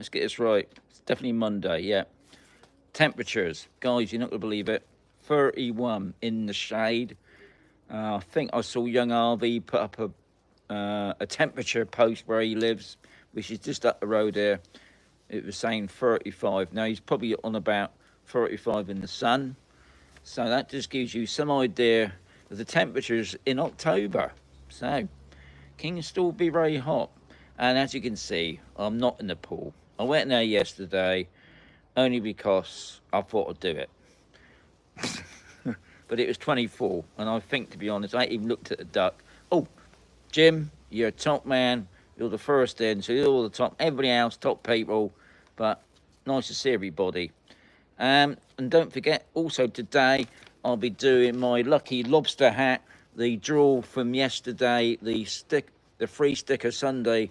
Let's get this right. It's definitely Monday, yeah. Temperatures. Guys, you're not going to believe it. 31 in the shade. I think I saw young RV put up a temperature post where he lives, which is just up the road here. It was saying 35. Now, he's probably on about 35 in the sun. So that just gives you some idea of the temperatures in October. So, can still be very hot. And as you can see, I'm not in the pool. I went in there yesterday only because I thought I'd do it. But it was 24, and I think, to be honest, I even looked at the duck. Oh, Jim, you're a top man. You're the first in, so you're all the top. Everybody else, top people. But nice to see everybody. And don't forget, also today, I'll be doing my lucky lobster hat, the draw from yesterday, the free sticker Sunday,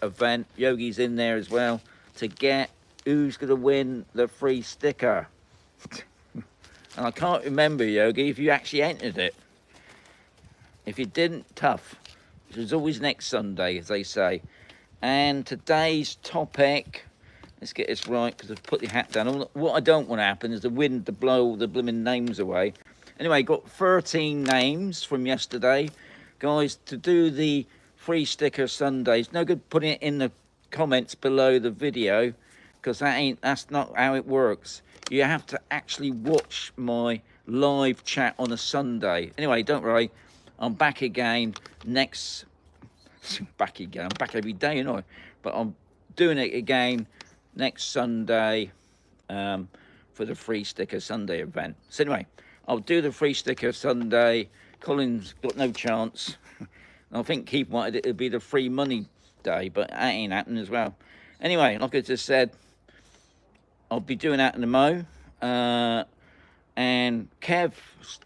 event. Yogi's in there as well to get who's going to win the free sticker. And I can't remember, Yogi, if you actually entered it. If you didn't, tough. It was always next Sunday, as they say. And today's topic, let's get this right, because I've put the hat down. What I don't want to happen is the wind to blow all the blooming names away. Anyway, got 13 names from yesterday. Guys, to do the free sticker Sunday, it's no good putting it in the comments below the video, because that's not how it works. You have to actually watch my live chat on a Sunday. Anyway, don't worry, I'm back again next. Back again. I'm back every day, you know. But I'm doing it again next Sunday for the free sticker Sunday event. So anyway, I'll do the free sticker Sunday. Colin's got no chance. I think Keith wanted it to be the free money day, but that ain't happening as well. Anyway, like I just said, I'll be doing that in the Mo. And Kev,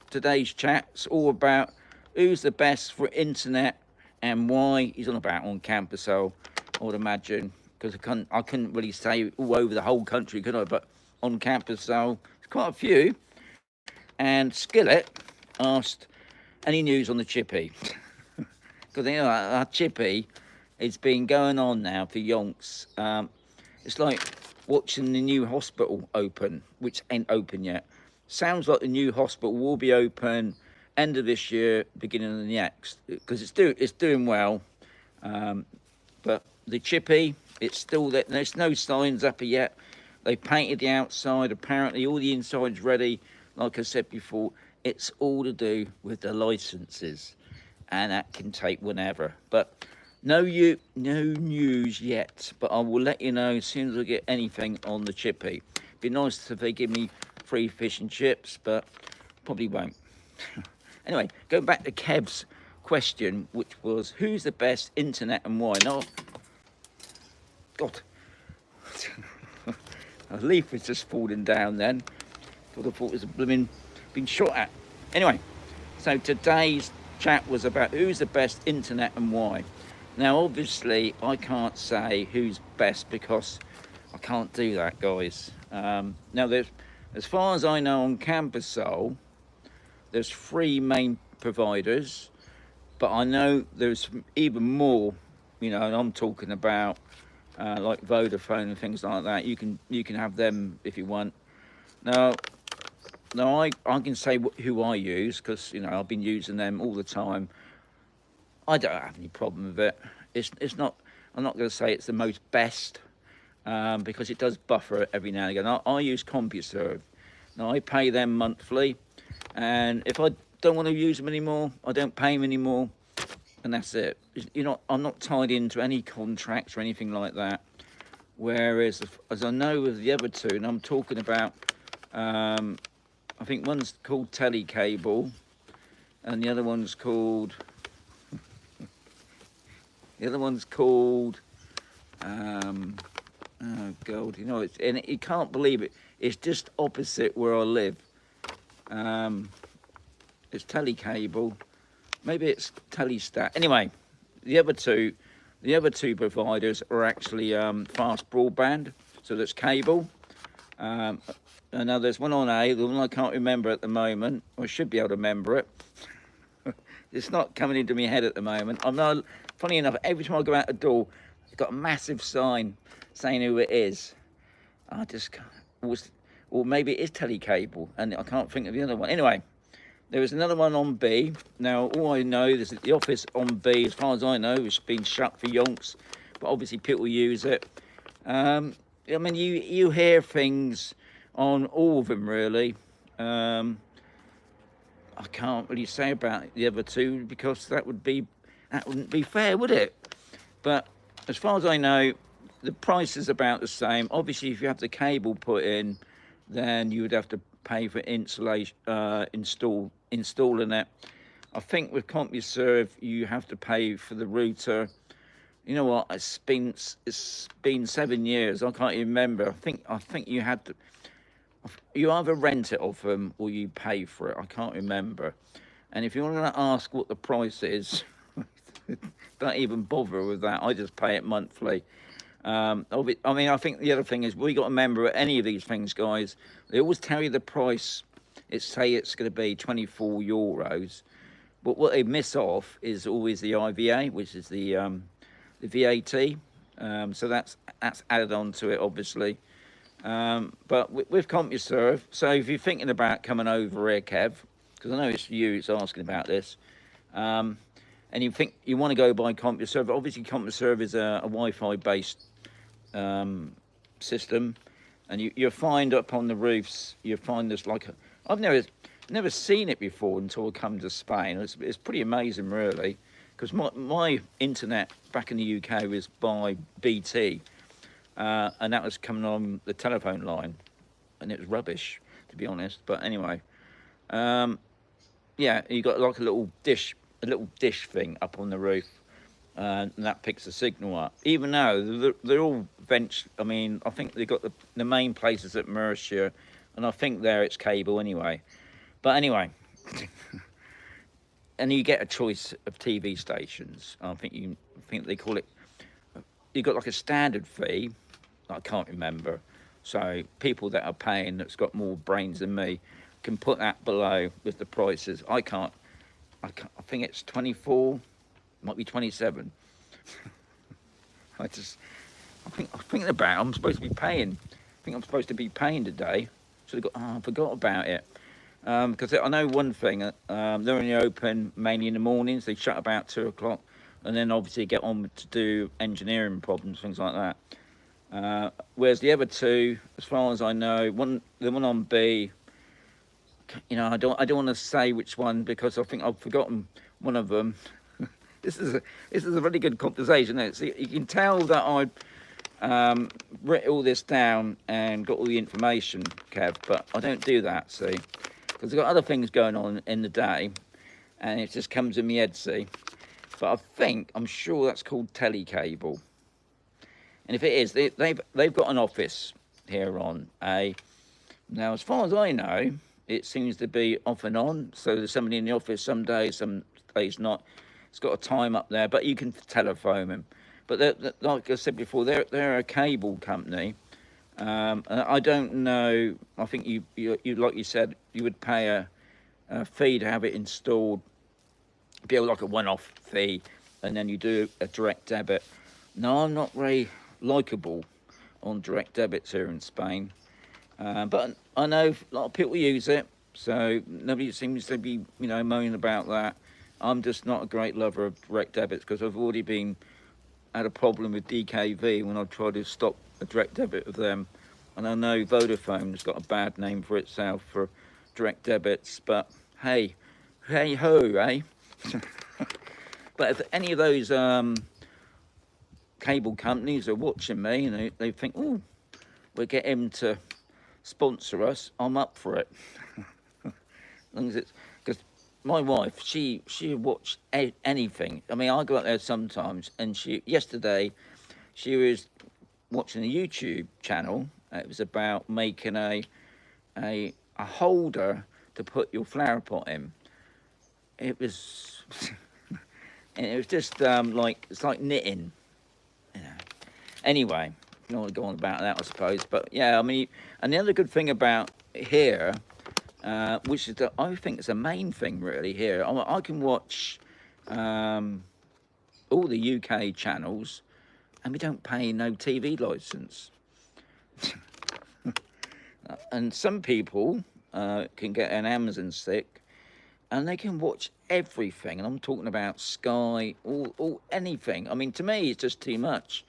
today's chat's all about who's the best for internet and why. He's on about on Camposol, I would imagine, because I couldn't really say all over the whole country, could I? But on Camposol, there's quite a few. And Skillet asked, any news on the chippy? Because you know our chippy, it's been going on now for yonks. It's like watching the new hospital open, which ain't open yet. Sounds like the new hospital will be open end of this year, beginning of the next, because it's doing well. But the chippy, it's still there. There's no signs up yet. They painted the outside. Apparently, all the inside's ready. Like I said before, it's all to do with the licenses, and that can take whenever. But no news yet. But I will let you know as soon as I get anything on the chippy. Be nice if they give me free fish and chips, but probably won't. Anyway, going back to Kev's question, which was who's the best internet and why? No, God, a leaf was just falling down then. I thought it was a blooming been shot at. Anyway, so today's chat was about who's the best internet and why. Now, obviously, I can't say who's best because I can't do that, guys. Now, as far as I know, on Camposol, there's 3 main providers, but I know there's even more. You know, and I'm talking about like Vodafone and things like that. You can have them if you want. Now I can say who I use because you know I've been using them all the time. I don't have any problem with it. It's not. I'm not going to say it's the most best because it does buffer every now and again. I use CompuServe. Now I pay them monthly, and if I don't want to use them anymore, I don't pay them anymore, and that's it. I'm not tied into any contracts or anything like that. Whereas, as I know with the other two, and I'm talking about, I think one's called Telecable, and the other one's called. Oh God, you know, and you can't believe it. It's just opposite where I live. It's Telecable, maybe it's Telestat. Anyway, the other two providers are actually fast broadband, so that's cable. And now there's one on A, the one I can't remember at the moment. I should be able to remember it. It's not coming into my head at the moment. I'm not funny enough, every time I go out the door, it's got a massive sign saying who it is. I just was, or maybe it is telecable, and I can't think of the other one. Anyway, there was another one on B. Now, all I know is that the office on B, as far as I know, has been shut for yonks, but obviously people use it. I mean, you hear things on all of them, really. I can't really say about the other two because that wouldn't be fair, would it? But as far as I know, the price is about the same. Obviously, if you have the cable put in, then you would have to pay for installation, installing it. I think with CompuServe, you have to pay for the router. You know what? It's been 7 years. I can't even remember. I think you had to. You either rent it off them or you pay for it. I can't remember. And if you're going to ask what the price is, don't even bother with that. I just pay it monthly. I mean, I think the other thing is we got to remember at any of these things, guys. They always tell you the price. Say it's going to be 24 euros, but what they miss off is always the IVA, which is the VAT. So that's added on to it, obviously. But with CompuServe, so if you're thinking about coming over here, Kev, because I know it's you that's asking about this, and you think you want to go by CompuServe, obviously CompuServe is a Wi-Fi based system, and you'll find up on the roofs, you'll find this like I've never seen it before until I come to Spain. It's pretty amazing, really, because my internet back in the UK was by BT. And that was coming on the telephone line, and it was rubbish, to be honest. But anyway, yeah, you got like a little dish thing up on the roof, and that picks the signal up. Even though they're all I mean, I think they got the main places at Mercia, and I think there it's cable anyway. But anyway, and you get a choice of TV stations. I think they call it. You got like a standard fee. I can't remember. So people that are paying, that's got more brains than me, can put that below with the prices. I can't. I think it's 24, might be 27. I think about. I'm supposed to be paying. I think I'm supposed to be paying today. So I forgot about it. Because I know one thing. They're only open mainly in the mornings. They shut about 2 o'clock, and then obviously get on to do engineering problems, things like that. Whereas the other two, as far as I know, the one on B, you know, I don't want to say which one because I think I've forgotten one of them. This is a really good conversation. So you can tell that I written all this down and got all the information, Kev, but I don't do that, see, because I've got other things going on in the day, and it just comes in my head, see. But I'm sure that's called telecable. And if it is, they've got an office here on A. Now, as far as I know, it seems to be off and on. So there's somebody in the office some days not. It's got a time up there, but you can telephone them. But like I said before, they're a cable company. And I don't know. I think you like you said, you would pay a fee to have it installed. Be like a one-off fee, and then you do a direct debit. No, I'm not very likeable on direct debits here in Spain, but I know a lot of people use it, so nobody seems to be, you know, moaning about that. I'm just not a great lover of direct debits because I've already had a problem with DKV when I tried to stop a direct debit of them, and I know Vodafone's got a bad name for itself for direct debits, but hey ho, eh? But if any of those cable companies are watching me and they think, oh, we'll get him to sponsor us, I'm up for it. As long as it's, because my wife, she watch anything. I mean, I go out there sometimes, and yesterday she was watching a YouTube channel. It was about making a holder to put your flower pot in. It was and it was just it's like knitting, you know. Anyway, I don't want to go on about that, I suppose. But yeah, I mean, and the other good thing about here, which is I think it's a main thing really here. I can watch all the UK channels, and we don't pay no TV license. And some people can get an Amazon stick, and they can watch everything. And I'm talking about Sky, all anything. I mean, to me, it's just too much.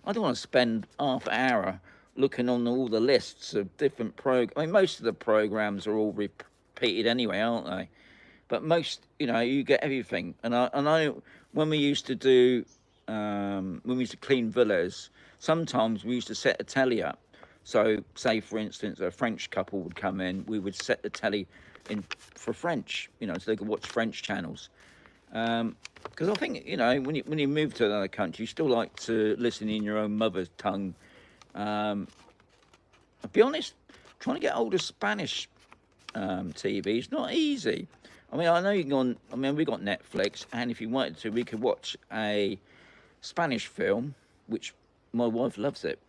I don't want to spend half an hour looking on all the lists of different I mean, most of the programs are all repeated anyway, aren't they? But most, you know, you get everything. And I know when we used to do, when we used to clean villas, sometimes we used to set a telly up. So, say for instance, a French couple would come in, we would set the telly in for French, you know, so they could watch French channels. Because I think, you know, when you move to another country, you still like to listen in your own mother's tongue. I'll be honest, trying to get hold of Spanish TV is not easy. I mean, I know you can go on, I mean, we got Netflix, and if you wanted to, we could watch a Spanish film, which my wife loves it.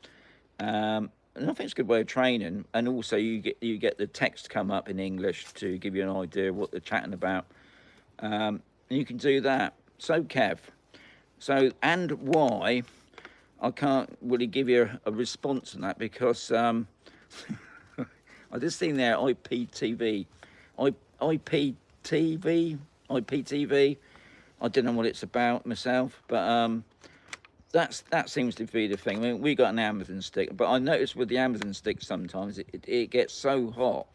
And I think it's a good way of training, and also you get the text come up in English to give you an idea of what they're chatting about. And you can do that. So, Kev, so, and why, I can't really give you a response on that, because I just seen there IPTV, IPTV, IPTV. I don't know what it's about myself, but that seems to be the thing. I mean, we got an Amazon stick, but I noticed with the Amazon stick sometimes it gets so hot,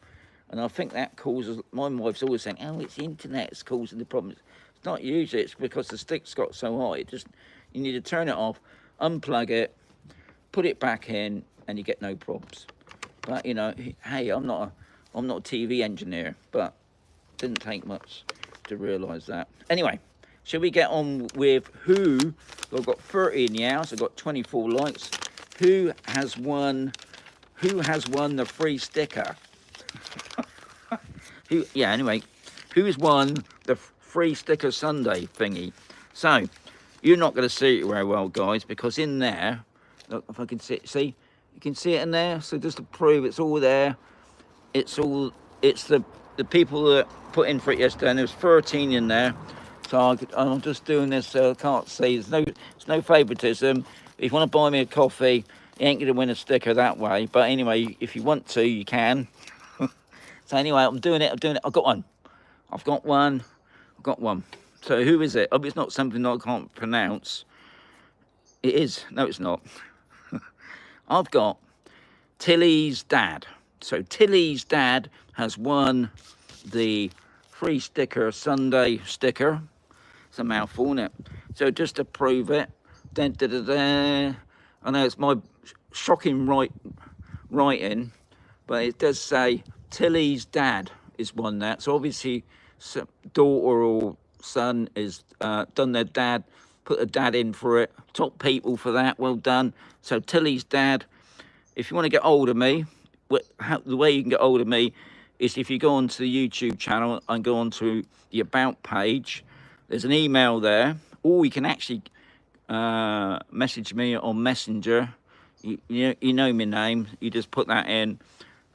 and I think that causes. My wife's always saying, "Oh, it's the internet. It's causing the problems." It's not usually. It's because the stick's got so hot. It just, you need to turn it off, unplug it, put it back in, and you get no problems. But you know, hey, I'm not a TV engineer, but it didn't take much to realise that. Anyway, shall we get on with who? I've got 30 in the house. I've got 24 likes. Who has won? Who has won the free sticker? Who? Yeah. Anyway, who's won the free sticker Sunday thingy? So you're not going to see it very well, guys, because in there, look, if I can see, you can see it in there. So just to prove it's all there, it's the people that put in for it yesterday, and there's 13 in there. So I'm just doing this so I can't see. There's no favouritism. If you want to buy me a coffee, you ain't going to win a sticker that way. But anyway, if you want to, you can. So anyway, I'm doing it. I've got one. I've got one. So who is it? Oh, it's not something that I can't pronounce. It is. No, it's not. I've got Tilly's dad. So Tilly's dad has won the free sticker Sunday sticker. It's a mouthful, isn't it? So just to prove it, I know it's my shocking writing, but it does say Tilly's dad is won that. So obviously, daughter or son is done their dad, put a dad in for it. Top people for that, well done. So Tilly's dad. If you want to get hold of me, the way you can get hold of me is if you go onto the YouTube channel and go onto the About page. There's an email there, or you can actually message me on Messenger. You know my name. You just put that in.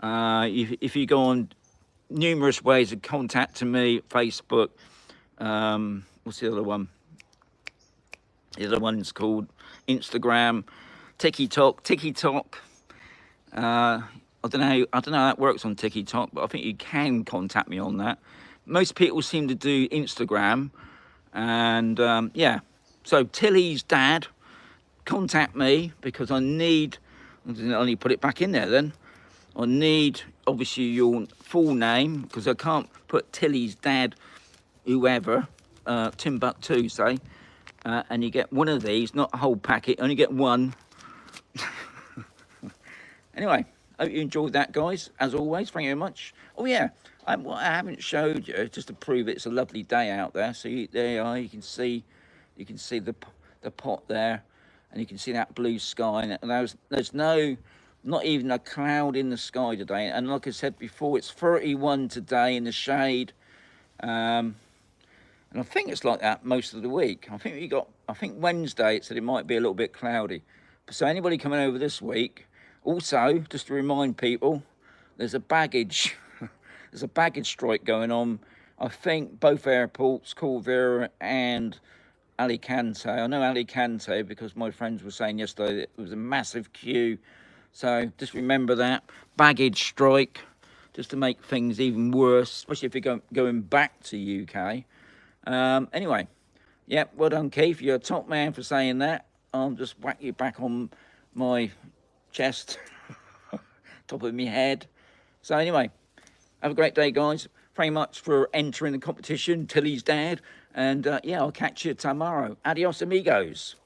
If you go on numerous ways of contacting me, Facebook. What's the other one? The other one's called Instagram, TikTok. I don't know how that works on TikTok, but I think you can contact me on that. Most people seem to do Instagram, and yeah. So Tilly's dad, contact me, because I need to put it back in there then. I need obviously your full name, because I can't put Tilly's dad, whoever, Timbuktu say, and you get one of these, not a whole packet, only get one. Anyway, hope you enjoyed that, guys. As always, thank you very much. Oh yeah, what I haven't showed you, just to prove it's a lovely day out there. So there you are. You can see the pot there, and you can see that blue sky. And there's not even a cloud in the sky today. And like I said before, it's 31 today in the shade. And I think it's like that most of the week. I think Wednesday it said it might be a little bit cloudy. So anybody coming over this week. Also, just to remind people, there's a baggage strike going on. I think both airports, Corvera and Alicante. I know Alicante because my friends were saying yesterday that it was a massive queue. So just remember that. Baggage strike, just to make things even worse, especially if you're going back to UK. Anyway, yeah, well done, Keith. You're a top man for saying that. I'll just whack you back on my chest, top of my head. So anyway, have a great day, guys. Very much for entering the competition, Tilly's dad. And yeah, I'll catch you tomorrow. Adios, amigos.